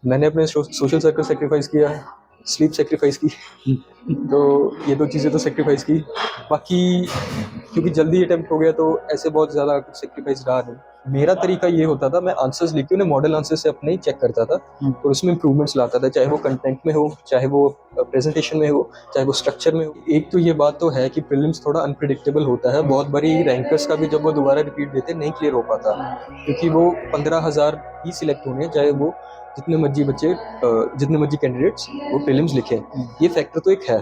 मैंने अपने social circle sacrifice किया, स्लीप सेक्रीफाइस की। तो ये 2 चीज़ें तो सेक्रीफाइस की। बाकी क्योंकि जल्दी अटेम्प्ट हो गया तो ऐसे बहुत ज़्यादा कुछ सेक्रीफाइस रहा नहीं। मेरा तरीका ये होता था, मैं आंसर्स लिख के उन्हें मॉडल आंसर से अपने ही चेक करता था और उसमें इम्प्रूवमेंट्स लाता था, चाहे वो कंटेंट में हो, चाहे वो प्रेजेंटेशन में हो, चाहे वो स्ट्रक्चर में हो। एक तो ये बात तो है कि प्रीलिम्स थोड़ा अनप्रिडिक्टेबल होता है, बहुत बारी रैंकर्स का भी जब वो दोबारा रिपीट देते नहीं क्लियर हो पाता, क्योंकि वो 15,000 ही सिलेक्ट होने हैं, चाहे वो जितने मर्जी बच्चे जितने मर्जी कैंडिडेट्स वो प्रीलिम्स लिखें। ये फैक्टर तो एक है,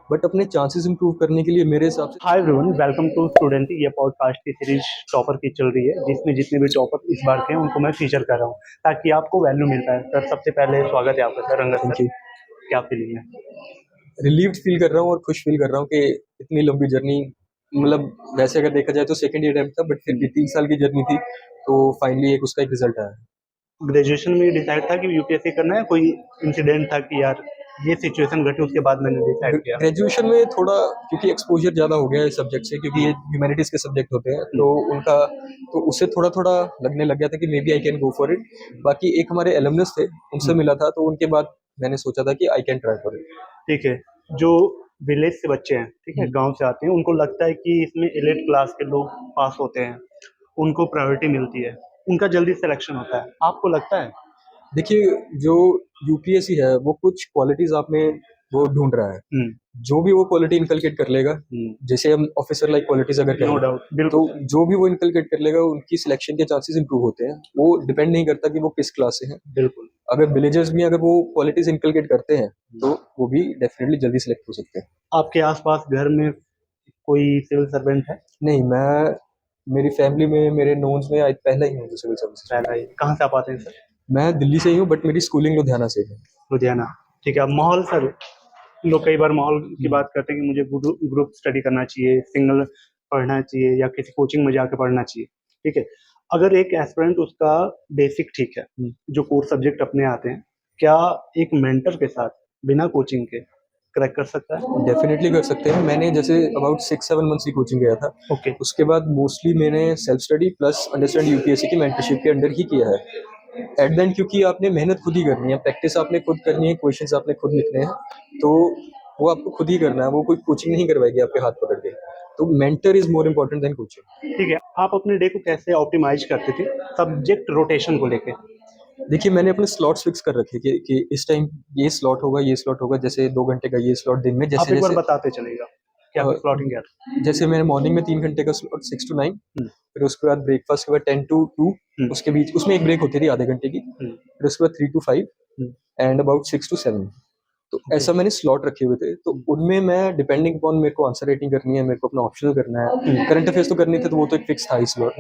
बट अपने चांसेस इंप्रूव करने के लिए मेरे हिसाब से hi everyone, welcome to student. ये पॉडकास्ट की सीरीज टॉपर की चल रही है, जिसमें जितने भी टॉपर इस बार के हैं उनको मैं फीचर कर रहा हूँ ताकि आपको वैल्यू मिलता है। सर, सबसे पहले स्वागत है आपका। सर, रंगत थैंक सर, यू। क्या फीलिंग है? रिलीव्ड फील कर रहा हूँ और खुश फील कर रहा हूँ कि इतनी लंबी जर्नी, मतलब वैसे अगर देखा जाए तो सेकंड ईयर अटेम्प्ट था, बट फिर भी 3 साल की जर्नी थी, तो फाइनली एक उसका एक रिजल्ट आया। ग्रेजुएशन में डिसाइड था कि यूपीएससी करना है, कोई इंसिडेंट था कि यार ये सिचुएशन घटी उसके बाद मैंने डिसाइड किया? ग्रेजुएशन में थोड़ा क्योंकि एक्सपोजर ज़्यादा हो गया है सब्जेक्ट से, क्योंकि ये ह्यूमैनिटीज़ के सब्जेक्ट होते हैं, तो उनका तो उससे थोड़ा थोड़ा लगने लग गया था कि maybe I can go for it. बाकी एक हमारे एलुमनस थे, उनसे मिला था, तो उनके बाद मैंने सोचा था कि I can try for it. ठीक है। जो विलेज से बच्चे हैं, ठीक है, गांव से आते हैं, उनको लगता है कि इसमें एलिट क्लास के लोग पास होते हैं, उनको प्रायोरिटी मिलती है, उनका जल्दी सिलेक्शन होता है। आपको लगता है? देखिए, जो यूपीएससी है वो कुछ क्वालिटीज आप में वो ढूंढ रहा है। हम्म। जो भी वो क्वालिटी इनकलकेट कर लेगा, जैसे हम ऑफिसर लाइक क्वालिटीज अगर नो कहें, डाउट, तो बिल्कुल सर। जो भी वो इनकलकेट कर लेगा उनकी सिलेक्शन के चांसेस इंप्रूव होते हैं। वो डिपेंड नहीं करता कि वो किस क्लास से हैं। बिल्कुल। अगर विलेजर्स भी अगर वो क्वालिटीज इनकलकेट करते हैं तो वो भी डेफिनेटली जल्दी सिलेक्ट हो सकते हैं। आपके आसपास घर में कोई सिविल सर्वेंट है? नहीं, मैं मेरी फैमिली में मेरे नोन्स में आज पहला ही हूँ जो सिविल सर्विसेज में। पहला ही? कहाँ से आप आते हैं सर? मैं दिल्ली से ही हूँ, बट मेरी स्कूलिंग लुधियाना से है। लुधियाना। ठीक है। अब माहौल सर, लोग कई बार माहौल की बात करते हैं कि मुझे ग्रुप स्टडी करना चाहिए, सिंगल पढ़ना चाहिए, या किसी कोचिंग में जाकर पढ़ना चाहिए। ठीक है। अगर एक एस्पिरेंट, उसका बेसिक ठीक है, जो कोर सब्जेक्ट अपने आते हैं, क्या एक मेंटर के साथ बिना कोचिंग के क्रैक कर सकता है? डेफिनेटली कर सकते हैं। मैंने जैसे अबाउट 6-7 मंथ्स की कोचिंग गया था। ओके। उसके बाद मोस्टली मैंने self study plus understand UPSC की मेंटरशिप के अंडर ही किया है। एट द एंड क्योंकि आपने मेहनत खुद ही करनी है, प्रैक्टिस आपने खुद करनी है, क्वेश्चंस आपने खुद लिखने हैं, तो वो आपको खुद ही करना है, वो कोई कोचिंग नहीं करवाएगी आपके हाथ पकड़ के। तो mentor is more important then coaching. ठीक है। आप अपने डे को कैसे ऑप्टिमाइज करते थे सब्जेक्ट रोटेशन को लेके? देखिए, मैंने अपने स्लॉट्स फिक्स कर रखे कि इस टाइम ये स्लॉट होगा, ये स्लॉट होगा, जैसे 2 घंटे का ये स्लॉट दिन में, आप जैसे एक बार जैसे बताते चलेगा कि आपकी प्लॉटिंग क्या जैसे मैंने मॉर्निंग में 3 घंटे का स्लॉट 6 to 9, थी? फिर उसके बाद ब्रेकफास्ट के बाद 10 to 2, उसके बीच उसमें एक ब्रेक होती थी आधे घंटे की, फिर उसके बाद 3 to 5 एंड अबाउट 6 to 7। तो ओके। ऐसा मैंने स्लॉट रखे हुए थे, तो उनमें मैं डिपेंडिंग अपॉन मेरे को आंसर राइटिंग करनी है, मेरे को अपना ऑप्शनल करना है, करंट अफेयर्स तो करनी थे, तो वो तो एक फिक्स था ही स्लॉट।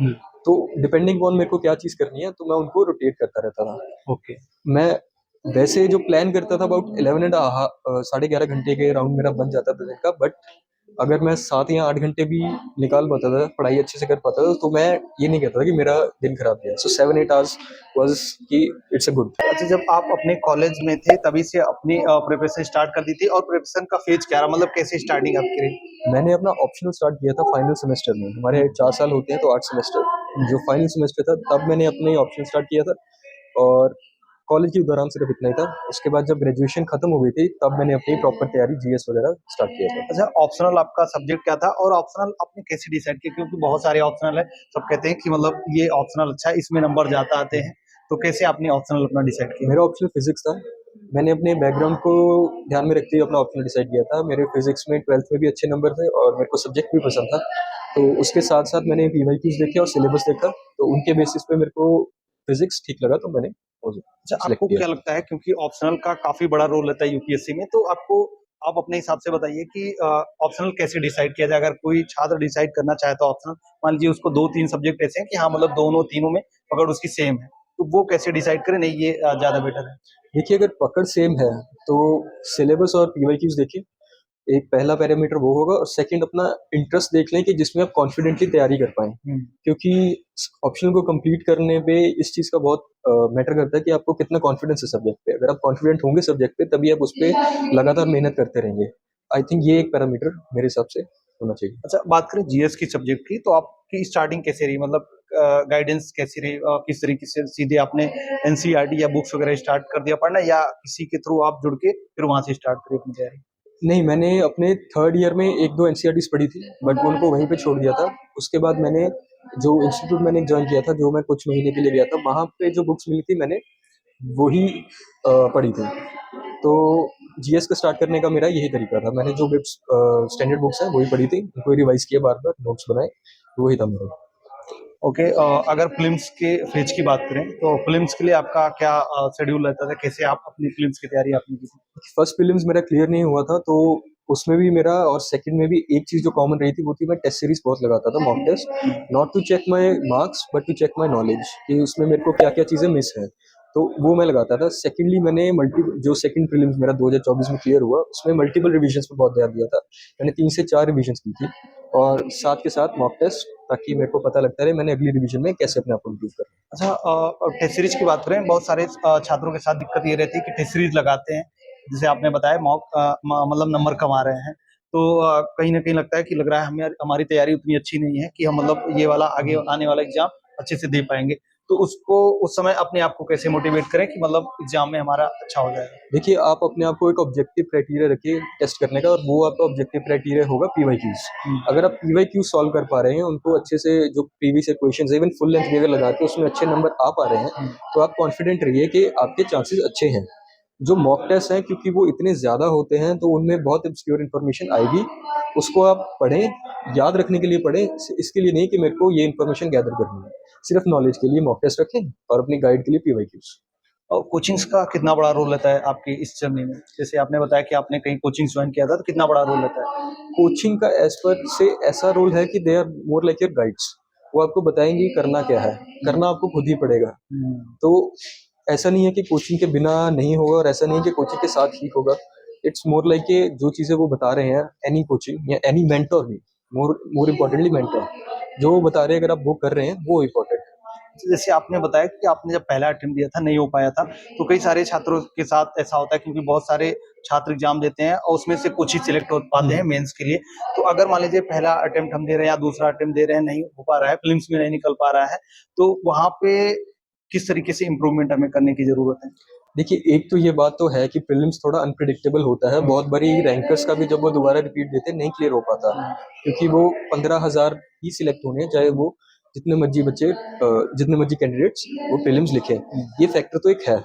तो डिपेंडिंग अपॉन मेरे को क्या चीज़ करनी है, तो मैं उनको रोटेट करता रहता था। ओके। मैं वैसे जो प्लान करता था अबाउट 11.5 साढ़े 11 घंटे के अराउंड मेरा बन जाता था दिन का, बट अगर मैं 7 या 8 घंटे भी निकाल पाता था, पढ़ाई अच्छे से कर पाता था, तो मैं ये नहीं कहता था कि मेरा दिन खराब गया। सो 7-8 आवर्स वाज कि इट्स अ गुड। अच्छा, जब आप अपने कॉलेज में थे तभी से अपनी प्रिपरेशन स्टार्ट कर दी थी, और प्रिपरेशन का फेज क्या रहा, मतलब कैसे स्टार्टिंग आपकी रही? मैंने अपना ऑप्शनल स्टार्ट किया था फाइनल सेमेस्टर में। हमारे 4 साल होते हैं तो 8 सेमेस्टर, जो फाइनल सेमेस्टर था तब मैंने अपने ऑप्शन स्टार्ट किया था, और कॉलेज के दौरान सिर्फ इतना ही था। उसके बाद जब ग्रेजुएशन खत्म हो गई थी तब मैंने अपनी प्रॉपर तैयारी जीएस वगैरह स्टार्ट किया था। अच्छा, ऑप्शनल आपका सब्जेक्ट क्या था, और ऑप्शनल आपने कैसे डिसाइड किया? क्योंकि बहुत सारे ऑप्शनल है, सब कहते हैं कि मतलब ये ऑप्शनल अच्छा है, इसमें नंबर ज्यादा आते हैं, तो कैसे आपने ऑप्शनल अपना डिसाइड किया? मेरा ऑप्शनल फिजिक्स था। मैंने अपने बैकग्राउंड को ध्यान में रखते हुए अपना ऑप्शनल डिसाइड किया था। मेरे फिजिक्स में 12th में भी अच्छे नंबर थे और मेरे को सब्जेक्ट भी पसंद था, तो उसके साथ साथ मैंने पीवाईक्यूज देखे और सिलेबस देखा, तो उनके बेसिस पे मेरे को फिजिक्स ठीक लगा, तो मैंने अच्छा, सिलेक्ट आपको किया। क्या लगता है, क्योंकि ऑप्शनल का काफी बड़ा रोल रहता है यूपीएससी में, तो आपको आप अपने हिसाब से बताइए कि ऑप्शनल कैसे डिसाइड किया जाए? अगर कोई छात्र डिसाइड करना चाहे तो ऑप्शनल, मान लीजिए उसको 2-3 सब्जेक्ट ऐसे हैं कि हाँ, मतलब दोनों तीनों में पकड़ उसकी सेम है, तो वो कैसे डिसाइड करे नहीं ये ज्यादा बेटर है? देखिए, अगर पकड़ सेम है तो सिलेबस और पीवाईक्यूज देखिए, एक पहला पैरामीटर वो होगा, और सेकंड अपना इंटरेस्ट देख लें कि जिसमें आप कॉन्फिडेंटली तैयारी कर पाएं, क्योंकि ऑप्शन को कंप्लीट करने पे इस चीज़ का बहुत मैटर करता है कि आपको कितना कॉन्फिडेंस है सब्जेक्ट पे। अगर आप कॉन्फिडेंट होंगे सब्जेक्ट पे तभी आप उस पर लगातार मेहनत करते रहेंगे। आई थिंक ये एक पैरामीटर मेरे हिसाब से होना चाहिए। अच्छा, बात करें जीएस की सब्जेक्ट की, तो आपकी स्टार्टिंग कैसे रही? मतलब गाइडेंस कैसी रही? किस तरीके से सीधे आपने एनसीईआरटी या बुक्स वगैरह स्टार्ट कर दिया पढ़ना, या किसी के थ्रू आप जुड़ के फिर वहां से स्टार्ट करी अपनी तैयारी? नहीं, मैंने अपने थर्ड ईयर में 1-2 एनसीईआरटीज़ पढ़ी थी, बट उनको वहीं पे छोड़ दिया था। उसके बाद मैंने जो इंस्टीट्यूट मैंने जॉइन किया था, जो मैं कुछ महीने के लिए गया था, वहाँ पे जो बुक्स मिली थी मैंने वही पढ़ी थी। तो जीएस का स्टार्ट करने का मेरा यही तरीका था। मैंने जो बुक्स स्टैंडर्ड बुक्स हैं वही पढ़ी थी, उनको रिवाइज़ किया बार-बार, नोट्स बनाए, तो वही था मेरा। ओके, अगर फ़िल्म्स के फेज की बात करें, तो फ़िल्म्स के लिए आपका क्या शेड्यूल रहता था? कैसे आप अपनी फ़िल्म्स की तैयारी आपने की थी? फर्स्ट प्रीलिम्स मेरा क्लियर नहीं हुआ था, तो उसमें भी मेरा और सेकंड में भी एक चीज़ जो कॉमन रही थी वो थी मैं टेस्ट सीरीज़ बहुत लगाता था, mock test, not to check my marks but to check my knowledge कि उसमें मेरे को क्या-क्या चीज़ें मिस हैं। तो वो मैं लगाता था। सेकंडली मैंने मल्टी जो सेकंड प्रीलिम्स मेरा 2024 में क्लियर हुआ, उसमें मल्टीपल रिविजन्स पे बहुत ध्यान दिया था। मैंने 3 से 4 रिविजन्स की थी और साथ के साथ मॉक टेस्ट, ताकि मेरे को पता लगता रहे मैंने अगली रिविजन में कैसे अपने आप को इम्प्रूव करना है। अच्छा, टेस्ट सीरीज की बात करें, बहुत सारे छात्रों के साथ दिक्कत ये रहती है कि टेस्ट सीरीज लगाते हैं, जैसे आपने बताया मतलब नंबर कम आ रहे हैं, तो कहीं ना कहीं लगता है कि लग रहा है हमें हमारी तैयारी उतनी अच्छी नहीं है कि हम मतलब ये वाला आगे आने वाला एग्जाम अच्छे से दे पाएंगे। तो उसको उस समय अपने आप को कैसे मोटिवेट करें कि मतलब एग्जाम में हमारा अच्छा हो जाएगा? देखिए, आप अपने आप को एक ऑब्जेक्टिव क्राइटेरिया रखिए टेस्ट करने का, और वो आपका ऑब्जेक्टिव क्राइटेरिया होगा पीवाईक्यूज। अगर आप पीवाईक्यूज सॉल्व कर पा रहे हैं, उनको अच्छे से, जो प्रीवियस ईयर क्वेश्चंस है, इवन फुल लेंथ भी अगर लगा के उसमें अच्छे नंबर आ पा रहे हैं, तो आप कॉन्फिडेंट रहिए कि आपके चांसेस अच्छे हैं। जो मॉक टेस्ट हैं, क्योंकि वो इतने ज़्यादा होते हैं, तो उनमें बहुत ऑब्सक्योर इन्फॉर्मेशन आएगी, उसको आप पढ़ें, याद रखने के लिए पढ़ें, इसके लिए नहीं कि मेरे को ये इन्फॉर्मेशन गैदर करनी है। सिर्फ नॉलेज के लिए मॉक टेस्ट रखें और अपनी गाइड के लिए पीवाईक्यूज। और कोचिंग्स का कितना बड़ा रोल रहता है आपकी इस जर्नी में? जैसे आपने बताया कि आपने कहीं कोचिंग ज्वाइन किया था, तो कितना बड़ा रोल रहता है? कोचिंग का एज पर से ऐसा रोल है कि they are more like your guides. वो आपको बताएंगे करना क्या है, करना आपको खुद ही पड़ेगा। तो ऐसा नहीं है कि कोचिंग के बिना नहीं होगा, और ऐसा नहीं है कि कोचिंग के साथ ही होगा। इट्स मोर लाइक कि जो चीज़ें वो बता रहे हैं, एनी कोचिंग या एनी मेंटर भी, मोर मोर इम्पोर्टेंटली मेंटर, जो वो बता रहे हैं अगर आप वो कर रहे हैं वो इम्पोर्टेंट है। जैसे आपने बताया कि आपने जब पहला अटेम्प्ट दिया था, नहीं हो पाया था, तो कई सारे छात्रों के साथ ऐसा होता है, क्योंकि बहुत सारे छात्र एग्जाम देते हैं और उसमें से कुछ ही सिलेक्ट हो पाते हैं मेंस के लिए। तो अगर मान लीजिए पहला अटेम्प्ट हम दे रहे हैं या दूसरा अटेम्प्ट दे रहे हैं, नहीं हो पा रहा है, फिल्म्स में नहीं निकल पा रहा है, तो वहां पे किस तरीके से इम्प्रूवमेंट हमें करने की जरूरत है? देखिए, एक तो ये बात तो है कि प्रीलिम्स थोड़ा अनप्रेडिक्टेबल होता है। बहुत बारी रैंकर्स का भी जब वो दोबारा रिपीट देते हैं, नहीं क्लियर हो पाता, क्योंकि वो 15,000 ही सिलेक्ट होने हैं, चाहे वो जितने मर्जी बच्चे, जितने मर्जी कैंडिडेट्स वो प्रीलिम्स लिखें। ये फैक्टर तो एक है,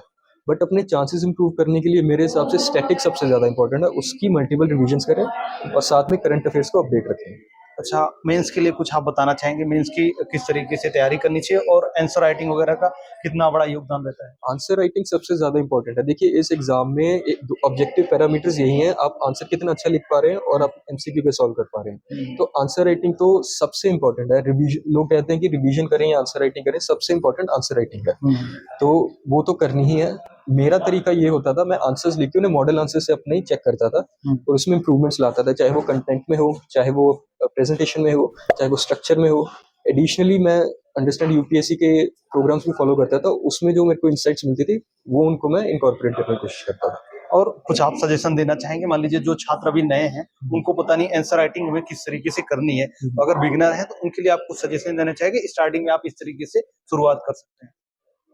बट अपने चांसेस इंप्रूव करने के लिए मेरे हिसाब से स्टैटिक सबसे ज़्यादा इंपॉर्टेंट है। उसकी मल्टीपल रिविजन्स करें और साथ में करंट अफेयर्स को अपडेट रखें। अच्छा, मेंस के लिए कुछ आप बताना चाहेंगे, मेंस की किस तरीके से तैयारी करनी चाहिए और आंसर राइटिंग वगैरह का कितना बड़ा योगदान रहता है? आंसर राइटिंग सबसे ज़्यादा इंपॉर्टेंट है। देखिए, इस एग्ज़ाम में ऑब्जेक्टिव पैरामीटर्स यही हैं, आप आंसर कितना अच्छा लिख पा रहे हैं और आप एमसीक्यू पे सॉल्व कर पा रहे हैं। तो आंसर राइटिंग तो सबसे इंपॉर्टेंट है। रिवीजन, लोग कहते हैं कि रिवीजन करें या आंसर राइटिंग करें, सबसे इंपॉर्टेंट आंसर राइटिंग है। तो वो तो करनी ही है। मेरा तरीका ये होता था, मैं आंसर्स लिख के उन्हें मॉडल आंसर से अपने ही चेक करता था और उसमें इंप्रूवमेंट्स लाता था, चाहे वो कंटेंट में हो, चाहे वो प्रेजेंटेशन में हो, चाहे वो स्ट्रक्चर में हो। एडिशनली मैं अंडरस्टैंड यूपीएससी के प्रोग्राम्स भी फॉलो करता था, उसमें जो मेरे को इंसाइट्स मिलती थी वो उनको मैं इनकॉर्पोरेट करने की कोशिश करता था। और कुछ आप सजेशन देना चाहेंगे? मान लीजिए जो छात्र अभी नए हैं, उनको पता नहीं आंसर राइटिंग हमें किस तरीके से करनी है, तो अगर बिगिनर है तो उनके लिए आप कुछ सजेशन देना चाहेंगे? स्टार्टिंग में आप इस तरीके से शुरुआत कर सकते हैं।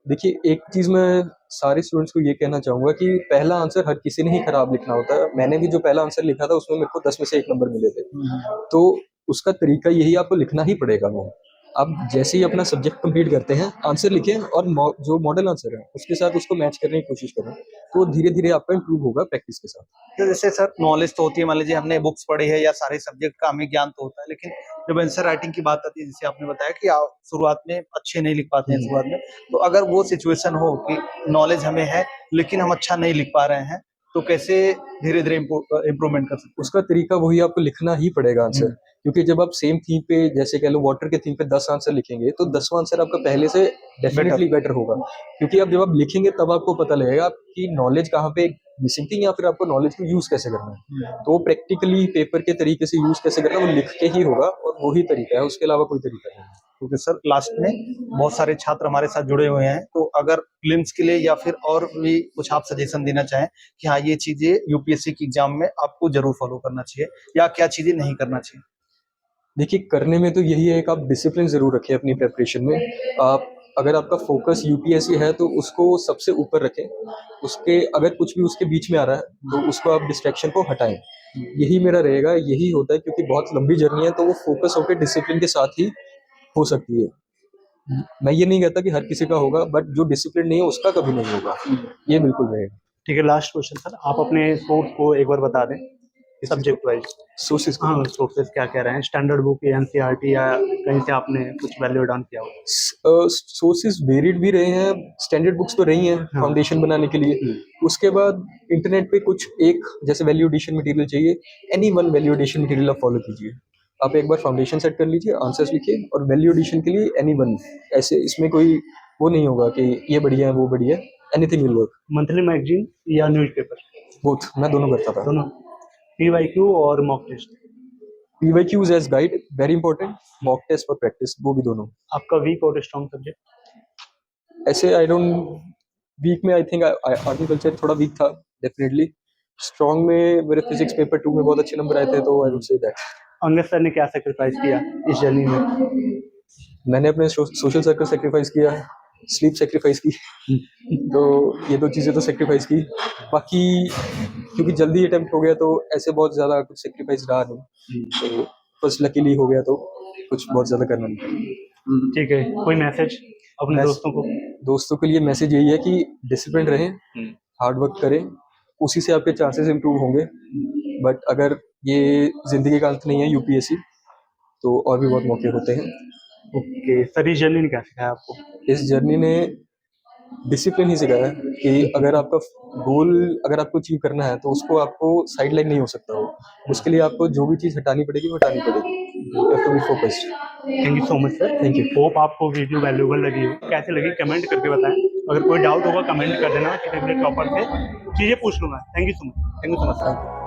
देखिए, एक चीज़ मैं सारे स्टूडेंट्स को ये कहना चाहूँगा कि पहला आंसर हर किसी ने ही खराब लिखना होता है। मैंने भी जो पहला आंसर लिखा था उसमें मेरे को 10 में से 1 नंबर मिले थे। तो उसका तरीका यही, आपको लिखना ही पड़ेगा वो। आप जैसे ही अपना सब्जेक्ट कंप्लीट करते हैं, आंसर लिखें और जो मॉडल आंसर है उसके साथ उसको मैच करने की कोशिश करें। तो धीरे-धीरे आपका इम्प्रूव होगा प्रैक्टिस के साथ। तो जैसे सर नॉलेज तो होती है, मान लीजिए हमने बुक्स पढ़ी है या सारे सब्जेक्ट का हमें ज्ञान तो होता है, लेकिन जब आंसर राइटिंग की बात आती है, जैसे आपने बताया कि आप शुरुआत में अच्छे नहीं लिख पाते हैं शुरुआत में, तो अगर वो सिचुएशन हो कि नॉलेज हमें है लेकिन हम अच्छा नहीं लिख पा रहे हैं, तो कैसे धीरे-धीरे इम्प्रूवमेंट कर सकते हैं? उसका तरीका वही, आपको लिखना ही पड़ेगा आंसर। क्योंकि जब आप सेम थीम पे, जैसे कह लो वाटर के थीम पे 10 आंसर लिखेंगे, तो 10वां आंसर आपका पहले से डेफिनेटली बेटर होगा। क्योंकि अब जब आप लिखेंगे तब आपको पता लगेगा आपकी नॉलेज कहाँ पे मिसिंग थी, या फिर आपको नॉलेज को यूज कैसे करना है। तो वो प्रैक्टिकली पेपर के तरीके से यूज कैसे करना है, वो लिख के ही होगा, और वही तरीका है, उसके अलावा कोई तरीका नहीं है। क्योंकि सर लास्ट में बहुत सारे छात्र हमारे साथ जुड़े हुए हैं, तो अगर फिल्म्स के लिए या फिर और भी कुछ आप सजेशन देना चाहें कि हाँ, ये चीजें यूपीएससी की एग्जाम में आपको जरूर फॉलो करना चाहिए या क्या चीजें नहीं करना चाहिए? देखिए, करने में तो यही है कि आप डिसिप्लिन ज़रूर रखें अपनी प्रिपरेशन में। आप अगर आपका फ़ोकस यूपीएससी है तो उसको सबसे ऊपर रखें। उसके अगर कुछ भी उसके बीच में आ रहा है तो उसको आप डिस्ट्रैक्शन को हटाएँ। यही मेरा रहेगा, यही होता है क्योंकि बहुत लंबी जर्नी है तो वो फ़ोकस होके डिसिप्लिन के साथ ही हो सकती है। मैं ये नहीं कहता कि हर किसी का होगा, बट जो डिसिप्लिन नहीं है उसका कभी नहीं होगा। ये बिल्कुल रहेगा। ठीक है, लास्ट क्वेश्चन सर, आप अपने सोर्स को एक बार बता दें सब्जेक्ट वाइज। सोर्सेज़ को हाँ, सोर्सेज क्या कह रहे हैं, स्टैंडर्ड बुक या एनसीईआरटी या कहीं से आपने कुछ वैल्यू डाउन किया हो? सोर्सेज वेरिड भी रहे हैं, स्टैंडर्ड बुक्स तो रही हैं हाँ। फाउंडेशन बनाने के लिए। उसके बाद इंटरनेट पे कुछ एक जैसे वैल्यू एडिशन मटेरियल चाहिए, any one value addition material आप फॉलो कीजिए। आप एक बार फाउंडेशन सेट कर लीजिए, आंसर्स लिखिए और वैल्यू एडिशन के लिए एनी वन। ऐसे इसमें कोई वो नहीं होगा कि ये बढ़िया है वो बढ़िया है, anything will work. Monthly magazine या न्यूज़पेपर? बोथ, मैं दोनों करता था। दोनों। पीवाईक्यू और mock test? PYQs as guide very important, mock test और प्रैक्टिस वो भी दोनों। आपका वीक और स्ट्रॉन्ग सब्जेक्ट? ऐसे आई डोंट, वीक में आई थिंक एग्रीकल्चर थोड़ा वीक था डेफिनेटली। स्ट्रॉन्ग में मेरे फिजिक्स पेपर 2 में बहुत अच्छे नंबर आए थे तो I would say that. Angad sir ने क्या सेक्रीफाइस किया इस जर्नी में? मैंने अपने सोशल सर्कल सेक्रीफाइस किया, स्लीप सेक्रीफाइस की। तो ये दो चीज़ें तो सेक्रीफाइस की। बाकी क्योंकि जल्दी अटेम्प्ट हो गया तो ऐसे बहुत ज़्यादा कुछ सेक्रीफाइस रहा नहीं, तो बस लकीली हो गया तो कुछ बहुत ज़्यादा करना नहीं पड़ा। ठीक है, कोई मैसेज अपने मैस- दोस्तों को? दोस्तों के लिए मैसेज यही है कि डिसिप्लिन रहें, हार्ड वर्क करें, उसी से आपके चांसेस इंप्रूव होंगे। बट अगर ये ज़िंदगी का अंत नहीं है यूपीएससी, तो और भी बहुत मौके होते हैं। ओके सर, इस जर्नी ने क्या सिखाया आपको? इस जर्नी ने डिसिप्लिन ही सिखाया है कि अगर आपका गोल अगर आपको अचीव करना है तो उसको आपको साइड लाइन नहीं हो सकता हो। उसके लिए आपको जो भी चीज़ हटानी पड़ेगी वो हटानी पड़ेगी। You have to be focused. Thank you so much sir. Thank you. Hope आपको वीडियो वैल्यूएबल लगी हो। कैसे लगी कमेंट करके बताएं। अगर कोई डाउट होगा कमेंट कर देना कि फेवरेट टॉपर से चीज़ें पूछ लूँगा। Thank you so much. Thank you so much.